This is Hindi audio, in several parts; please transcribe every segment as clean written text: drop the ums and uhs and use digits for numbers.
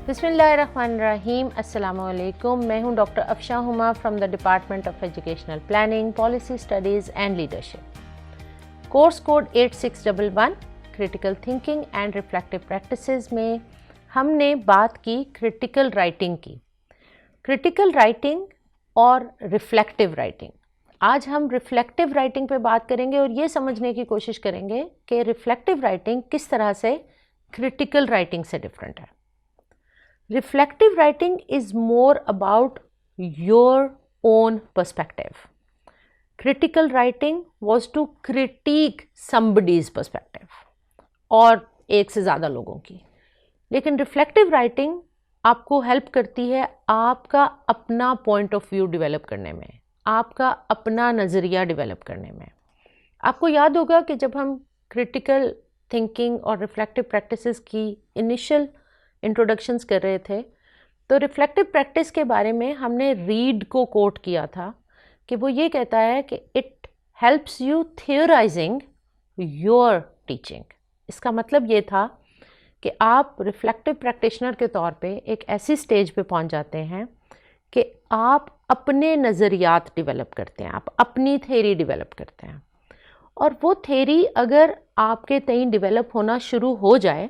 बिस्मिल्लाहिर्रहमानिर्रहीम। अस्सलामुअलैकुम। मैं हूं doctor Afsha Huma from the department of educational planning, policy studies and leadership. Course code 8611 critical thinking and reflective practices में हमने बात की क्रिटिकल राइटिंग की। क्रिटिकल राइटिंग और रिफ्लेक्टिव राइटिंग। आज हम रिफ्लेक्टिव राइटिंग पे बात करेंगे और ये समझने की कोशिश करेंगे कि रिफ्लेक्टिव राइटिंग किस तरह से क्रिटिकल राइटिंग से डिफरेंट है। Reflective writing is more about your own perspective. Critical writing was to critique somebody's perspective और एक से ज़्यादा लोगों की। लेकिन reflective writing आपको हेल्प करती है आपका अपना पॉइंट ऑफ व्यू डेवलप करने में, आपका अपना नज़रिया डेवलप करने में। आपको याद होगा कि जब हम क्रिटिकल थिंकिंग और रिफ्लेक्टिव प्रैक्टिसेस की इनिशियल इंट्रोडक्शंस कर रहे थे तो रिफ्लेक्टिव प्रैक्टिस के बारे में हमने रीड को कोट किया था कि वो ये कहता है कि it helps you theorising your teaching. इसका मतलब ये था कि आप रिफ्लेक्टिव प्रैक्टिशनर के तौर पे एक ऐसी स्टेज पे पहुंच जाते हैं कि आप अपने नज़रियात डेवलप करते हैं, आप अपनी थ्योरी डेवलप करते हैं। और वो थ्योरी अगर आपके तईं डेवलप होना शुरू हो जाए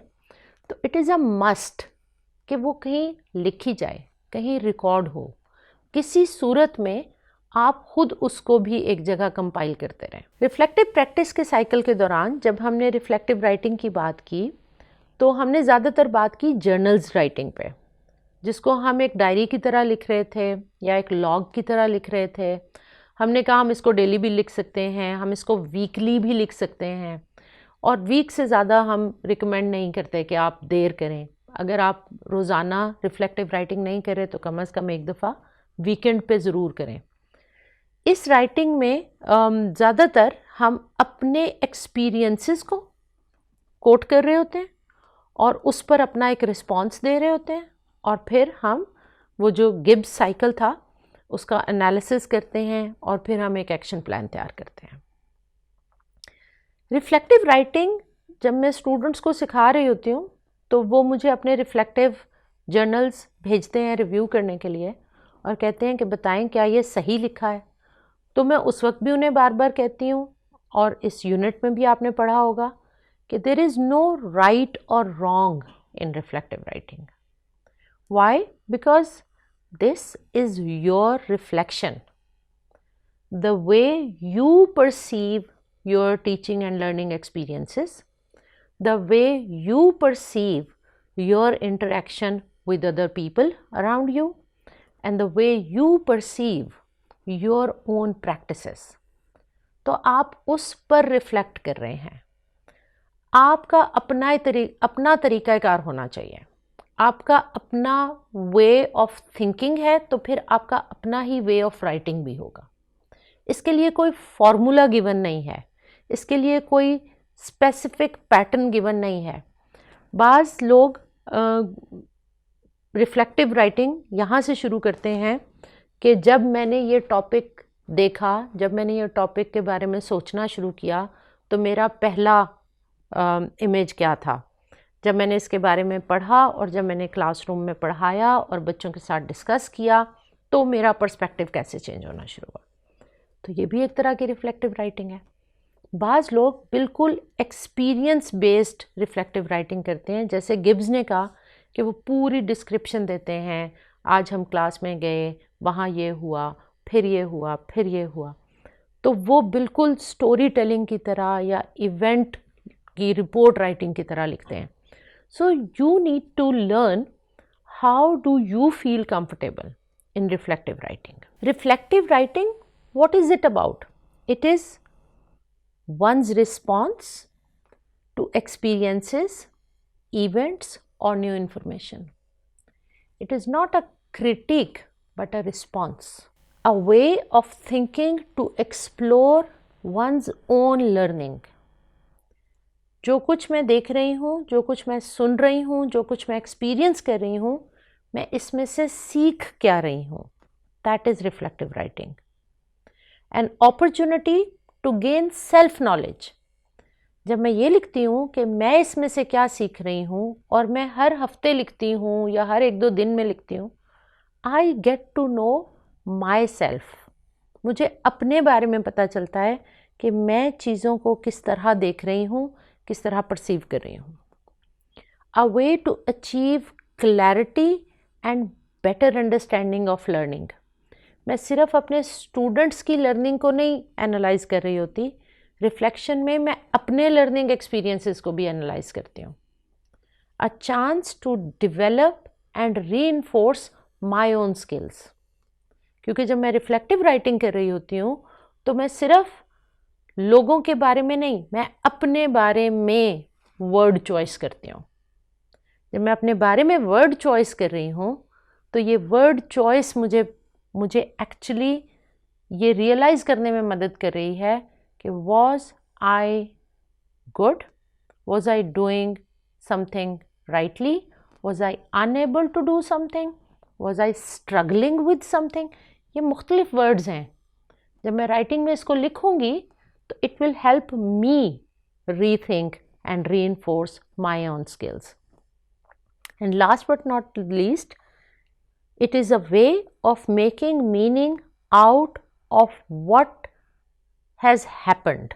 तो इट इज़ अ मस्ट कि वो कहीं लिखी जाए, कहीं रिकॉर्ड हो, किसी सूरत में आप खुद उसको भी एक जगह कंपाइल करते रहें। रिफ्लेक्टिव प्रैक्टिस के साइकिल के दौरान जब हमने रिफ्लेक्टिव राइटिंग की बात की तो हमने ज़्यादातर बात की जर्नल्स राइटिंग पे, जिसको हम एक डायरी की तरह लिख रहे थे या एक लॉग की तरह लिख रहे थे। हमने कहा हम इसको डेली भी लिख सकते हैं, हम इसको वीकली भी लिख सकते हैं, और वीक से ज़्यादा हम रिकमेंड नहीं करते कि आप देर करें। अगर आप रोज़ाना रिफ्लेक्टिव राइटिंग नहीं करें तो कम से कम एक दफ़ा वीकेंड पे ज़रूर करें। इस राइटिंग में ज़्यादातर हम अपने एक्सपीरियंसेस को कोट कर रहे होते हैं और उस पर अपना एक रिस्पॉन्स दे रहे होते हैं, और फिर हम वो जो गिब्स साइकिल था उसका एनालिसिस करते हैं और फिर हम एक एक्शन प्लान तैयार करते हैं। रिफ्लेक्टिव राइटिंग जब मैं स्टूडेंट्स को सिखा रही होती हूँ तो वो मुझे अपने रिफ्लेक्टिव जर्नल्स भेजते हैं रिव्यू करने के लिए और कहते हैं कि बताएं क्या ये सही लिखा है। तो मैं उस वक्त भी उन्हें बार बार कहती हूँ, और इस यूनिट में भी आपने पढ़ा होगा कि देयर इज़ नो राइट और wrong in reflective writing. Why? Because this is your reflection, the way you perceive your teaching and learning experiences, the way you perceive your interaction with other people around you, and the way you perceive your own practices. तो आप उस पर रिफ्लेक्ट कर रहे हैं। आपका अपना तरीक़ाकार होना चाहिए, आपका अपना वे ऑफ थिंकिंग है, तो फिर आपका अपना ही वे ऑफ राइटिंग भी होगा। इसके लिए कोई फॉर्मूला गिवन नहीं है, इसके लिए कोई स्पेसिफिक पैटर्न गिवन नहीं है। बाज़ लोग रिफ्लेक्टिव राइटिंग यहाँ से शुरू करते हैं कि जब मैंने ये टॉपिक देखा, जब मैंने ये टॉपिक के बारे में सोचना शुरू किया तो मेरा पहला इमेज क्या था। जब मैंने इसके बारे में पढ़ा और जब मैंने क्लासरूम में पढ़ाया और बच्चों के साथ डिस्कस किया तो मेरा पर्सपेक्टिव कैसे चेंज होना शुरू हुआ। तो ये भी एक तरह की रिफ्लेक्टिव राइटिंग है। बाज़ लोग बिल्कुल एक्सपीरियंस बेस्ड रिफ्लेक्टिव राइटिंग करते हैं, जैसे गिब्स ने कहा कि वो पूरी डिस्क्रिप्शन देते हैं, आज हम क्लास में गए, वहाँ ये हुआ, फिर ये हुआ, फिर ये हुआ। तो वो बिल्कुल स्टोरी टेलिंग की तरह या इवेंट की रिपोर्ट राइटिंग की तरह लिखते हैं। So you need to learn how do you feel comfortable in reflective writing. Reflective writing, what is it about? It is one's response to experiences, events, or new information. It is not a critique but a response, a way of thinking to explore one's own learning. जो कुछ मैं देख रही हूँ, जो कुछ मैं सुन रही हूँ, जो कुछ मैं एक्सपीरियंस कर रही हूँ, मैं इसमें से सीख क्या रही हूँ, that is reflective writing. An opportunity to gain self knowledge. जब मैं ये लिखती हूँ कि मैं इसमें से क्या सीख रही हूँ, और मैं हर हफ्ते लिखती हूँ या हर 1-2 दिन में लिखती हूँ, I get to know myself. मुझे अपने बारे में पता चलता है कि मैं चीज़ों को किस तरह देख रही हूँ, किस तरह परसीव कर रही हूँ। A way to achieve clarity and better understanding of learning. मैं सिर्फ अपने स्टूडेंट्स की लर्निंग को नहीं एनालाइज कर रही होती, रिफ्लेक्शन में मैं अपने लर्निंग एक्सपीरियंसेस को भी एनालाइज करती हूँ। A chance to develop and reinforce my own skills. क्योंकि जब मैं रिफ्लेक्टिव राइटिंग कर रही होती हूँ तो मैं सिर्फ लोगों के बारे में नहीं, मैं अपने बारे में वर्ड चॉइस करती हूँ। जब मैं अपने बारे में वर्ड चॉइस कर रही हूँ तो ये वर्ड चॉइस मुझे एक्चुअली ये रियलाइज़ करने में मदद कर रही है कि was I good, was I doing something rightly, was I unable to do something, was I struggling with something. ये मुख्तलिफ वर्ड्स हैं। जब मैं राइटिंग में इसको लिखूंगी तो it will help me rethink and reinforce my own skills. And last but not least, it is a way of making meaning out of what has happened.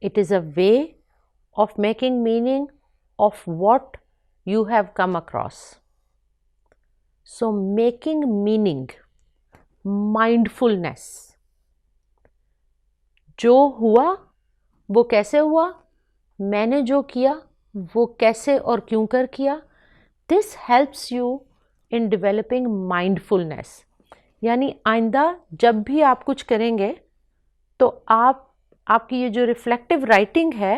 It is a way of making meaning of what you have come across. So making meaning, mindfulness, जो हुआ वो कैसे हुआ, मैंने जो किया वो कैसे और क्यों कर किया, this helps you in developing mindfulness. यानी आइंदा जब भी आप कुछ करेंगे तो आपकी ये जो रिफ्लेक्टिव राइटिंग है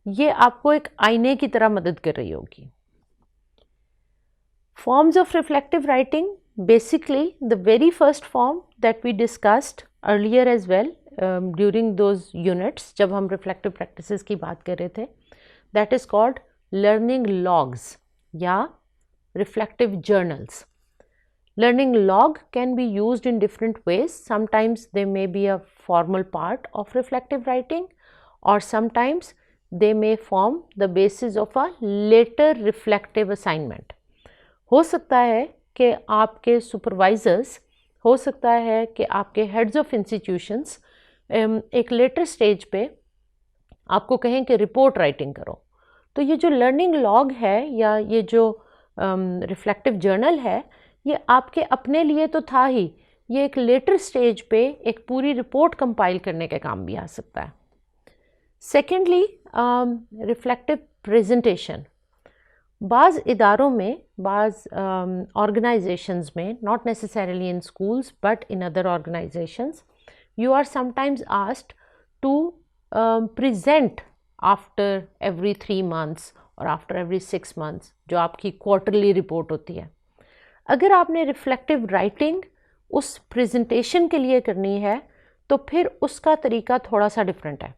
ये आपको एक आईने की तरह मदद कर रही होगी। Forms of reflective writing, basically the very first form that we discussed earlier as well during those units, जब हम रिफ्लेक्टिव प्रैक्टिसेस की बात कर रहे थे, that is called learning logs या reflective journals. Learning log can be used in different ways. Sometimes they may be a formal part of reflective writing, or sometimes they may form the basis of a later reflective assignment. हो सकता है कि आपके supervisors, हो सकता है कि आपके heads of institutions एक later stage पे आपको कहें कि report writing करो। तो ये जो learning log है या ये जो रिफ्लेक्टिव जर्नल है, ये आपके अपने लिए तो था ही, ये एक लेटर स्टेज पे एक पूरी रिपोर्ट कंपाइल करने के काम भी आ सकता है। Secondly, reflective presentation. बाज़ इदारों में, बाज़ ऑर्गेनाइजेशंस में, not necessarily in schools but in other organisations, you are sometimes asked to present after every 3 months और आफ्टर एवरी 6 months, जो आपकी क्वार्टरली रिपोर्ट होती है। अगर आपने रिफ्लेक्टिव राइटिंग उस प्रेजेंटेशन के लिए करनी है तो फिर उसका तरीका थोड़ा सा डिफरेंट है।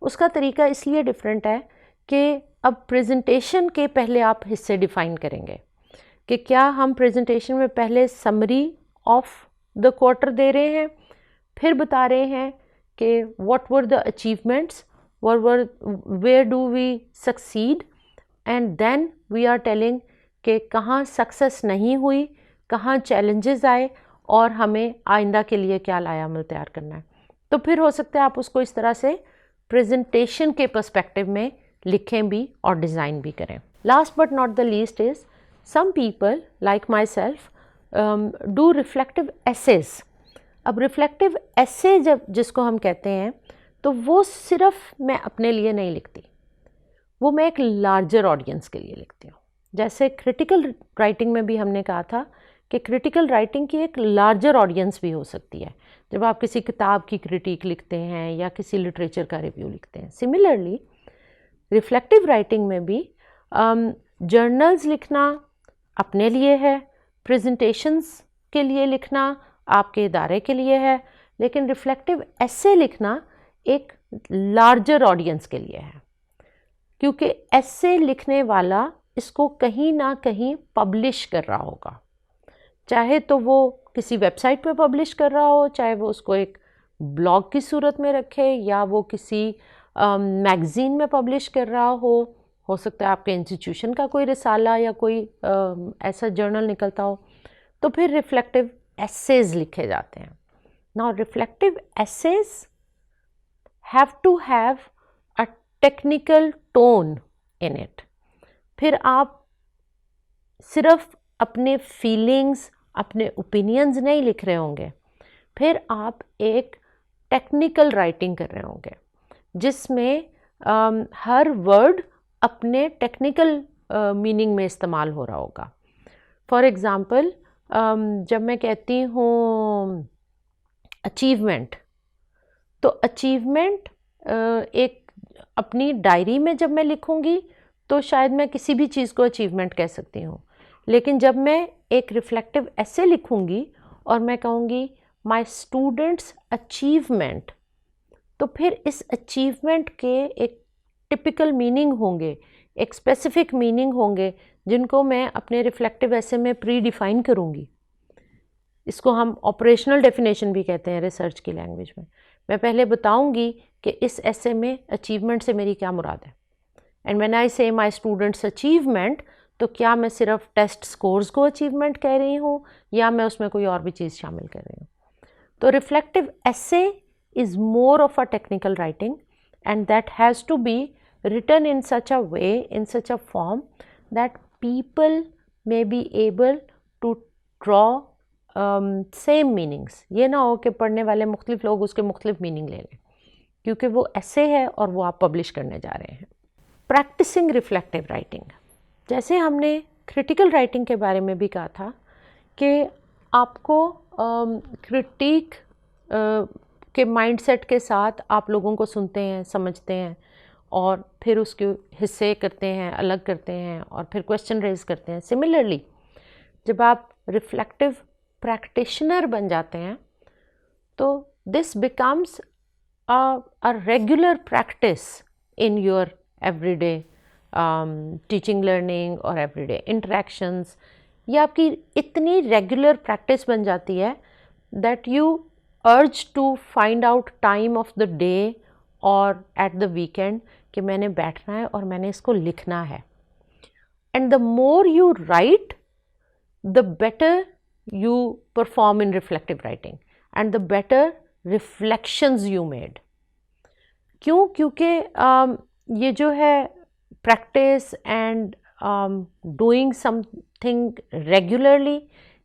उसका तरीका इसलिए डिफरेंट है कि अब प्रेजेंटेशन के पहले आप हिस्से डिफाइन करेंगे कि क्या हम प्रेजेंटेशन में पहले समरी ऑफ द क्वार्टर दे रहे हैं, फिर बता रहे हैं कि what were the achievements, where do we succeed, and then we are telling कि कहाँ सक्सेस नहीं हुई, कहाँ चैलेंजेस आए और हमें आइंदा के लिए क्या लाया अमल तैयार करना है। तो फिर हो सकता है आप उसको इस तरह से प्रेजेंटेशन के पर्सपेक्टिव में लिखें भी और डिज़ाइन भी करें। Last but not the least is some people like myself do reflective essays. अब रिफ्लेक्टिव एसे जब जिसको हम कहते हैं तो वो सिर्फ मैं अपने लिए नहीं लिखती, वो मैं एक लार्जर ऑडियंस के लिए लिखती हूँ। जैसे क्रिटिकल राइटिंग में भी हमने कहा था कि क्रिटिकल राइटिंग की एक लार्जर ऑडियंस भी हो सकती है जब आप किसी किताब की क्रिटिक लिखते हैं या किसी लिटरेचर का रिव्यू लिखते हैं। सिमिलरली रिफ्लेक्टिव राइटिंग में भी जर्नल्स लिखना अपने लिए है, प्रेजेंटेशंस के लिए लिखना आपके इदारे के लिए है, लेकिन रिफ्लेक्टिव एसे लिखना एक लार्जर ऑडियंस के लिए है, क्योंकि एसे लिखने वाला इसको कहीं ना कहीं पब्लिश कर रहा होगा, चाहे तो वो किसी वेबसाइट पे पब्लिश कर रहा हो, चाहे वो उसको एक ब्लॉग की सूरत में रखे या वो किसी मैगज़ीन में पब्लिश कर रहा हो सकता है आपके इंस्टीट्यूशन का कोई रिसाला या कोई ऐसा जर्नल निकलता हो, तो फिर रिफ्लेक्टिव एसेज लिखे जाते हैं. Now reflective essays have to have a technical tone in it. फिर आप सिर्फ अपने फीलिंग्स, अपने ओपिनियंस नहीं लिख रहे होंगे, फिर आप एक टेक्निकल राइटिंग कर रहे होंगे जिसमें हर वर्ड अपने टेक्निकल मीनिंग में इस्तेमाल हो रहा होगा. फॉर एग्ज़ाम्पल, जब मैं कहती हूँ अचीवमेंट, तो अचीवमेंट एक अपनी डायरी में जब मैं लिखूँगी तो शायद मैं किसी भी चीज़ को अचीवमेंट कह सकती हूँ, लेकिन जब मैं एक रिफ्लेक्टिव ऐसे लिखूँगी और मैं कहूँगी माय स्टूडेंट्स अचीवमेंट, तो फिर इस अचीवमेंट के एक टिपिकल मीनिंग होंगे, एक स्पेसिफिक मीनिंग होंगे जिनको मैं अपने रिफ्लेक्टिव ऐसे में प्री डिफाइन करूँगी. इसको हम ऑपरेशनल डेफिनेशन भी कहते हैं रिसर्च की लैंग्वेज में. मैं पहले बताऊँगी कि इस ऐसे में अचीवमेंट से मेरी क्या मुराद है. एंड व्हेन आई से माय स्टूडेंट्स अचीवमेंट, तो क्या मैं सिर्फ टेस्ट स्कोर्स को अचीवमेंट कह रही हूँ या मैं उसमें कोई और भी चीज़ शामिल कर रही हूँ. तो रिफ्लेक्टिव ऐसे is more of a technical writing, and that has to be written in such a way, in such a form that people may be able to draw same meanings. ये ना हो कि पढ़ने वाले मुख्तलिफ लोग उसके मुख्तलिफ मीनिंग ले लें, क्योंकि वो ऐसे है और वो आप पब्लिश करने जा रहे हैं. प्रैक्टिसिंग रिफ्लेक्टिव राइटिंग, जैसे हमने क्रिटिकल राइटिंग के बारे में भी कहा था कि आपको क्रिटिक के माइंडसेट के साथ आप लोगों को सुनते हैं, समझते हैं और फिर उसके हिस्से करते हैं, अलग करते हैं और फिर क्वेश्चन रेज करते हैं. सिमिलरली जब आप रिफ्लेक्टिव प्रैक्टिशनर बन जाते हैं तो this becomes a regular practice in your everyday teaching, learning और एवरीडे इंटरेक्शंस. ये आपकी इतनी रेगुलर प्रैक्टिस बन जाती है that you urge to find out time of the day or at the weekend कि मैंने बैठना है और मैंने इसको लिखना है. And the more you write, the better you perform in reflective writing and the better reflections you made. क्यों? क्योंकि ये जो है practice and doing something regularly,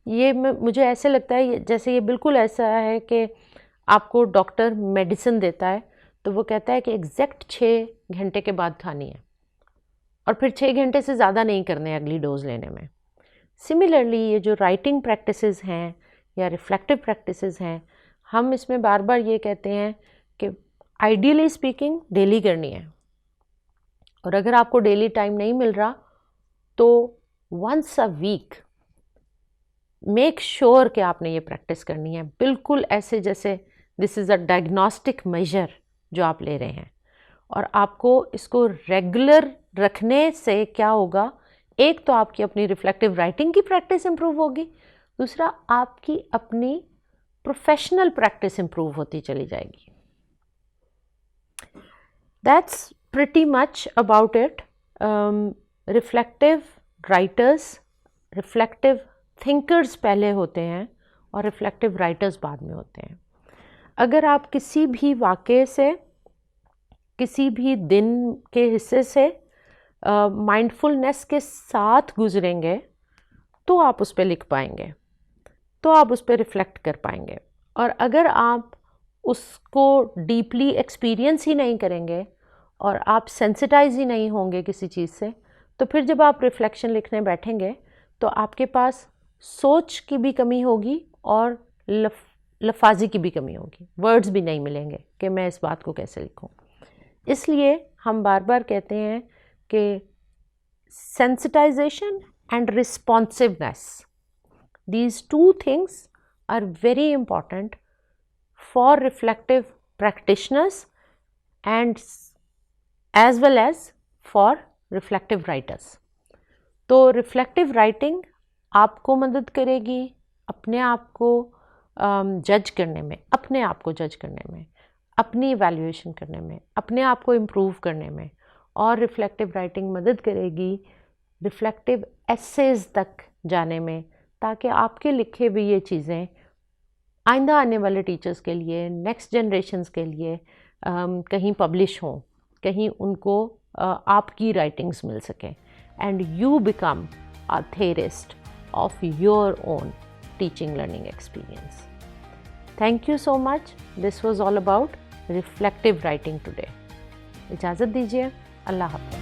ये मुझे ऐसे लगता है जैसे ये बिल्कुल ऐसा है कि आपको डॉक्टर मेडिसिन देता है तो वो कहता है कि एग्जैक्ट 6 घंटे के बाद खानी है और फिर 6 घंटे से ज़्यादा नहीं करने अगली डोज लेने में. सिमिलरली ये जो राइटिंग प्रैक्टिसेस हैं या रिफ्लेक्टिव प्रैक्टिसेस हैं, हम इसमें बार बार ये कहते हैं कि आइडियली स्पीकिंग डेली करनी है, और अगर आपको डेली टाइम नहीं मिल रहा तो once a week make sure कि आपने ये प्रैक्टिस करनी है. बिल्कुल ऐसे जैसे this is a diagnostic measure जो आप ले रहे हैं, और आपको इसको रेगुलर रखने से क्या होगा, एक तो आपकी अपनी रिफ्लेक्टिव राइटिंग की प्रैक्टिस इम्प्रूव होगी, दूसरा आपकी अपनी प्रोफेशनल प्रैक्टिस इम्प्रूव होती चली जाएगी. That's pretty much about it. Reflective writers, reflective thinkers पहले होते हैं और रिफ्लेक्टिव राइटर्स बाद में होते हैं. अगर आप किसी भी वाक़े से, किसी भी दिन के हिस्से से माइंडफुलनेस के साथ गुजरेंगे तो आप उस पर लिख पाएंगे, तो आप उस पर रिफ्लेक्ट कर पाएंगे. और अगर आप उसको डीपली एक्सपीरियंस ही नहीं करेंगे और आप सेंसिटाइज ही नहीं होंगे किसी चीज़ से, तो फिर जब आप रिफ्लेक्शन लिखने बैठेंगे तो आपके पास सोच की भी कमी होगी और लफाजी की भी कमी होगी, वर्ड्स भी नहीं मिलेंगे कि मैं इस बात को कैसे लिखूं. इसलिए हम बार बार कहते हैं कि sensitisation and responsiveness, these two things are very important for reflective practitioners and as well as for reflective writers. तो रिफ्लेक्टिव राइटिंग आपको मदद करेगी अपने आप को जज करने में, अपने आप को जज करने में, अपनी इवैल्यूएशन करने में, अपने आप को इम्प्रूव करने में, और रिफ्लेक्टिव राइटिंग मदद करेगी रिफ्लेक्टिव एसेज तक जाने में, ताकि आपके लिखे हुए ये चीज़ें आइंदा आने वाले टीचर्स के लिए, नेक्स्ट जनरेशन्स के लिए कहीं पब्लिश हों, कहीं उनको आपकी राइटिंग्स मिल सकें, and you become a theorist of your own teaching learning experience. Thank you so much. This was all about reflective writing today. इजाज़त दीजिए. अल्लाह हाफ़िज़.